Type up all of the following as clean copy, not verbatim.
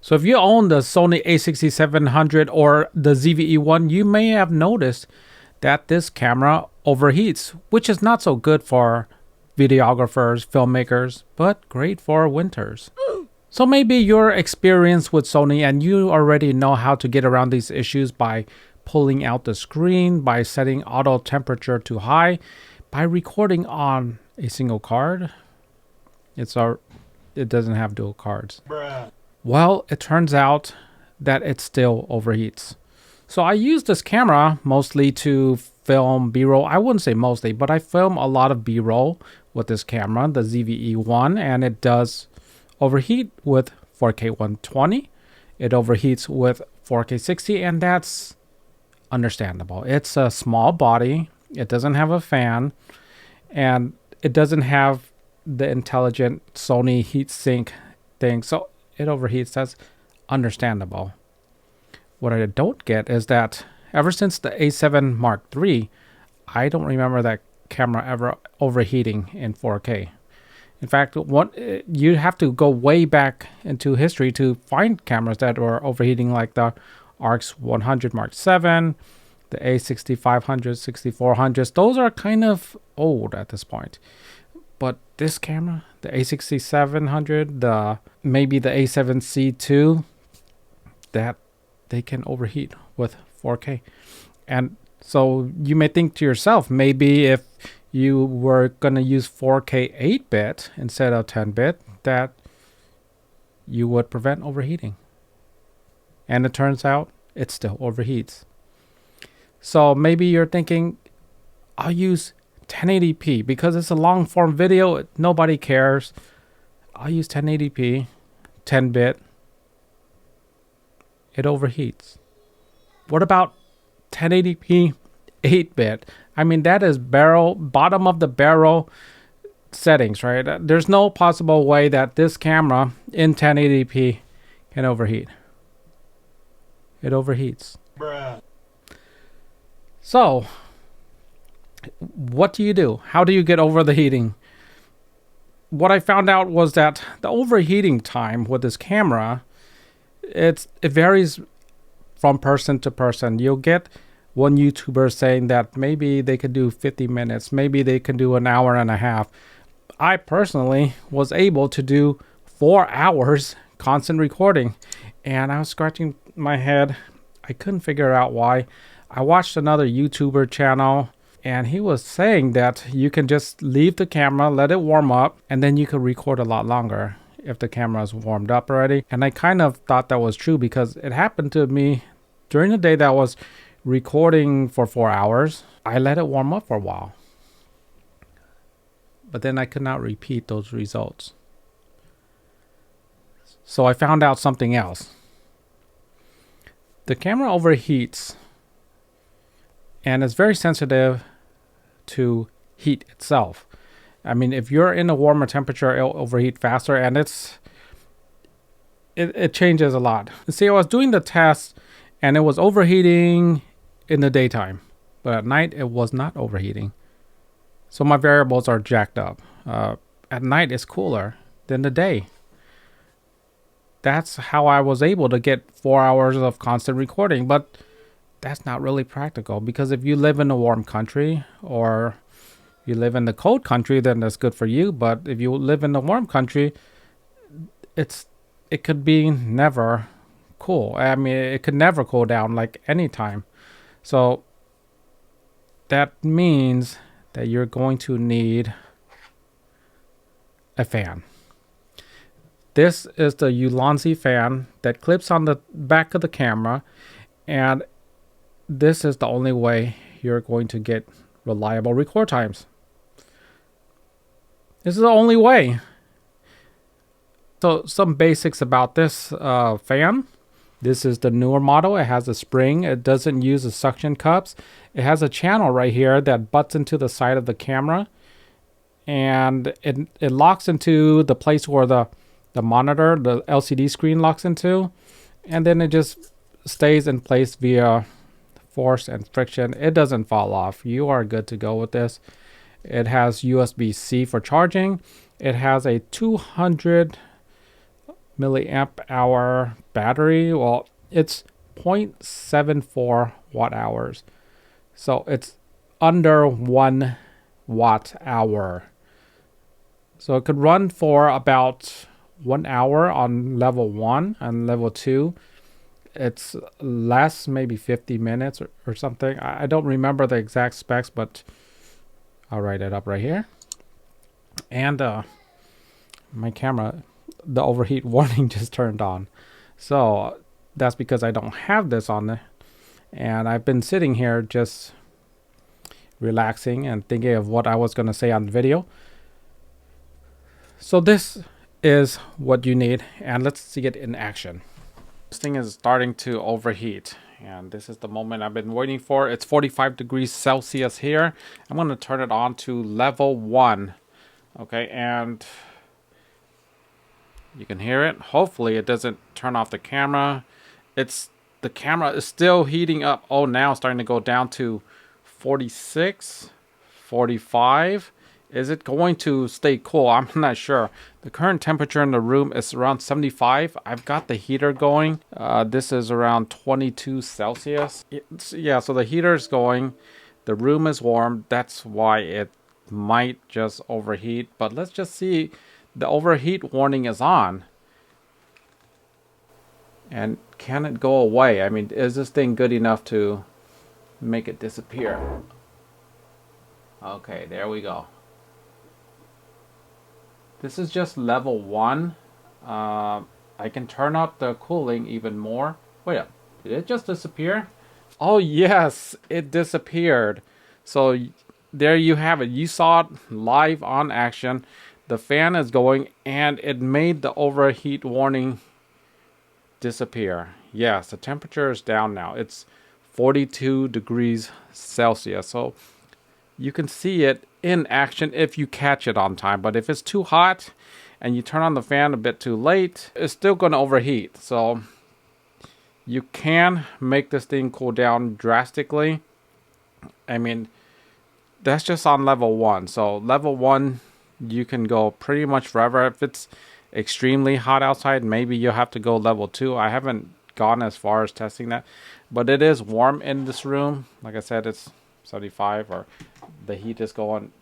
So if you own the Sony a6700 or the ZVE1, you may have noticed that this camera overheats, which is not so good for videographers, filmmakers, but great for winters. So maybe you're experienced with Sony and you already know how to get around these issues by pulling out the screen, by setting auto temperature to high, by recording on a single card. It doesn't have dual cards. Bruh. Well, it turns out that it still overheats. So I use this camera mostly to film B-roll. I wouldn't say mostly, but I film a lot of B-roll with this camera, the ZVE1, and it does overheat with 4K 120. It overheats with 4K 60, and that's understandable. It's a small body. It doesn't have a fan, and it doesn't have the intelligent Sony heatsink thing, so it overheats. That's understandable. What I don't get is that ever since the A7 Mark III, I don't remember that camera ever overheating in 4K. In fact, you have to go way back into history to find cameras that were overheating, like the ARX 100 Mark VII, the A6500, 6400s. Those are kind of old at this point. But this camera, the A6700, maybe the A7C2, that they can overheat with 4K. And so you may think to yourself, maybe if you were going to use 4K 8-bit instead of 10-bit, that you would prevent overheating. And it turns out it still overheats. So maybe you're thinking, I'll use 1080p because it's a long form video. Nobody cares. I'll use 1080p, 10-bit. It overheats. What about 1080p 8-bit? I mean, that is bottom of the barrel settings, right? There's no possible way that this camera in 1080p can overheat. It overheats. Bruh. So, what do you do? How do you get over the heating? What I found out was that the overheating time with this camera, it varies from person to person. You'll get one YouTuber saying that maybe they could do 50 minutes, maybe they can do an hour and a half. I personally was able to do 4 hours constant recording, and I was scratching my head. I couldn't figure out why. I watched another YouTuber channel, and he was saying that you can just leave the camera, let it warm up, and then you could record a lot longer if the camera is warmed up already. And I kind of thought that was true because it happened to me during the day that I was recording for 4 hours. I let it warm up for a while, but then I could not repeat those results. So I found out something else. The camera overheats and it's very sensitive to heat itself. I mean, if you're in a warmer temperature, it'll overheat faster, and it changes a lot. See, I was doing the test and it was overheating in the daytime, but at night it was not overheating. So my variables are jacked up. At night it's cooler than the day. That's how I was able to get 4 hours of constant recording, but that's not really practical, because if you live in a warm country or you live in the cold country, then that's good for you. But if you live in the warm country, it could be never cool. I mean, it could never cool down like any time. So that means that you're going to need a fan. This is the Ulanzi fan that clips on the back of the camera, and this is the only way you're going to get reliable record times. This is the only way. So some basics about this fan. This is the newer model. It has a spring. It doesn't use the suction cups. It has a channel right here that butts into the side of the camera, and it locks into the place where the monitor, the LCD screen, locks into, and then it just stays in place via force and friction. It doesn't fall off. You are good to go with this. It has USB-C for charging. It has a 200 milliamp hour battery. Well, it's 0.74 watt hours. So it's under 1 watt hour. So it could run for about 1 hour on level 1, and level 2 it's less, maybe 50 minutes or something. I don't remember the exact specs, but I'll write it up right here. And my camera, the overheat warning just turned on. So that's because I don't have this on there. And I've been sitting here just relaxing and thinking of what I was going to say on the video. So this is what you need, and let's see it in action. This thing is starting to overheat, and this is the moment I've been waiting for. It's 45 degrees Celsius here. I'm going to turn it on to level 1. Okay, and you can hear it. Hopefully it doesn't turn off the camera. The camera is still heating up. Oh, now it's starting to go down to 46, 45. Is it going to stay cool? I'm not sure. The current temperature in the room is around 75. I've got the heater going. This is around 22 Celsius. Yeah, so the heater's going. The room is warm. That's why it might just overheat. But let's just see. The overheat warning is on. And can it go away? I mean, is this thing good enough to make it disappear? Okay, there we go. This is just level 1. I can turn up the cooling even more. Wait up, did it just disappear? Oh yes, it disappeared. So there you have it. You saw it live on action. The fan is going and it made the overheat warning disappear. Yes, the temperature is down now. It's 42 degrees Celsius. So you can see it in action if you catch it on time. But if it's too hot and you turn on the fan a bit too late, it's still going to overheat. So you can make this thing cool down drastically. I mean, that's just on level 1. So level 1, you can go pretty much forever. If it's extremely hot outside, maybe you'll have to go level 2. I haven't gone as far as testing that, but it is warm in this room. Like I said, it's 75, or the heat is going.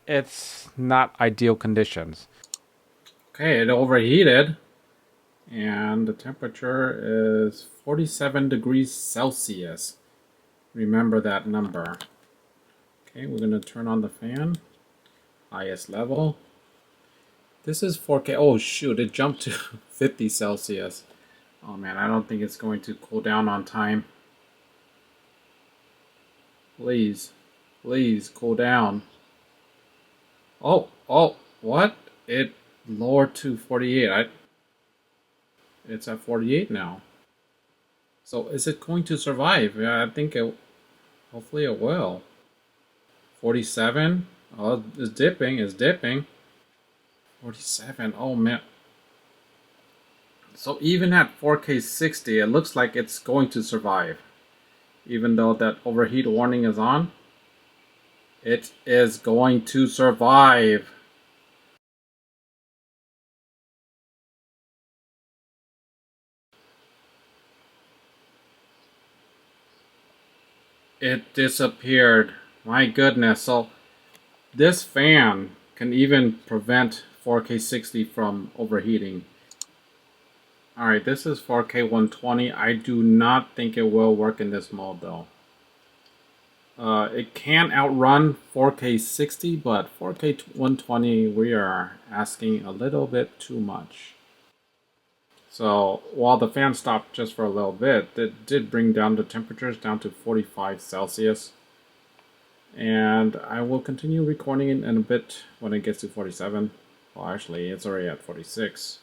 It's not ideal conditions. Okay, it overheated and the temperature is 47 degrees Celsius. Remember that number. Okay, we're gonna turn on the fan. Highest level. This is 4K. Oh shoot, it jumped to 50 Celsius. Oh man, I don't think it's going to cool down on time. Please, please cool down. Oh, what? It lowered to 48. It's at 48 now. So is it going to survive? Yeah, I think it, hopefully it will. 47. Oh, it's dipping. 47. Oh man. So even at 4K 60, it looks like it's going to survive. Even though that overheat warning is on, it is going to survive. It disappeared. My goodness. So this fan can even prevent 4K 60 from overheating. Alright, this is 4K 120. I do not think it will work in this mode though. It can outrun 4K 60, but 4K 120 we are asking a little bit too much. So while the fan stopped just for a little bit, it did bring down the temperatures down to 45 Celsius. And I will continue recording it in a bit when it gets to 47. Well, actually, it's already at 46.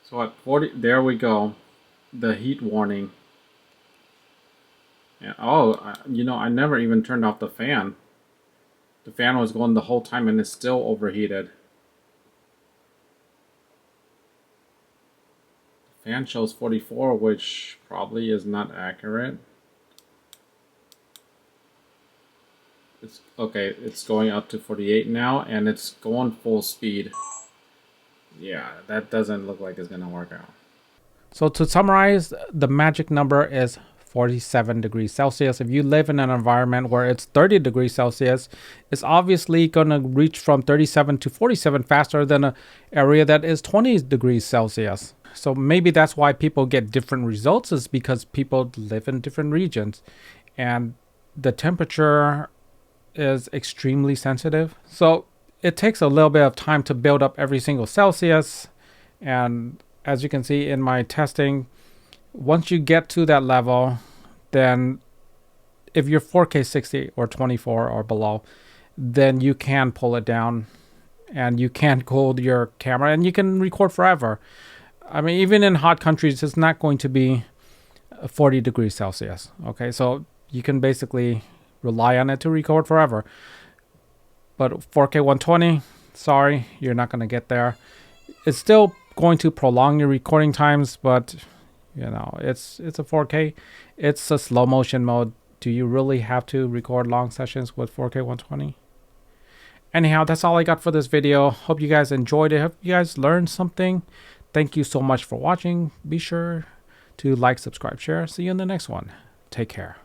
So at 40, there we go. The heat warning. And oh, you know, I never even turned off the fan. The fan was going the whole time and it's still overheated. The fan shows 44, which probably is not accurate. It's okay, it's going up to 48 now and it's going full speed. yeah, that doesn't look like it's gonna work out. So to summarize, the magic number is 47 degrees Celsius. If you live in an environment where it's 30 degrees Celsius, it's obviously going to reach from 37 to 47 faster than an area that is 20 degrees Celsius. So maybe that's why people get different results, is because people live in different regions and the temperature is extremely sensitive. So it takes a little bit of time to build up every single Celsius. And as you can see in my testing, once you get to that level, then if you're 4K 60 or 24 or below, then you can pull it down and you can cool your camera and you can record forever. I mean, even in hot countries, it's not going to be 40 degrees Celsius. Okay, so you can basically rely on it to record forever. But 4K 120, sorry, you're not going to get there. It's still going to prolong your recording times, but you know, it's a 4K. It's a slow motion mode. Do you really have to record long sessions with 4K 120? Anyhow, that's all I got for this video. Hope you guys enjoyed it. Hope you guys learned something. Thank you so much for watching. Be sure to like, subscribe, share. See you in the next one. Take care.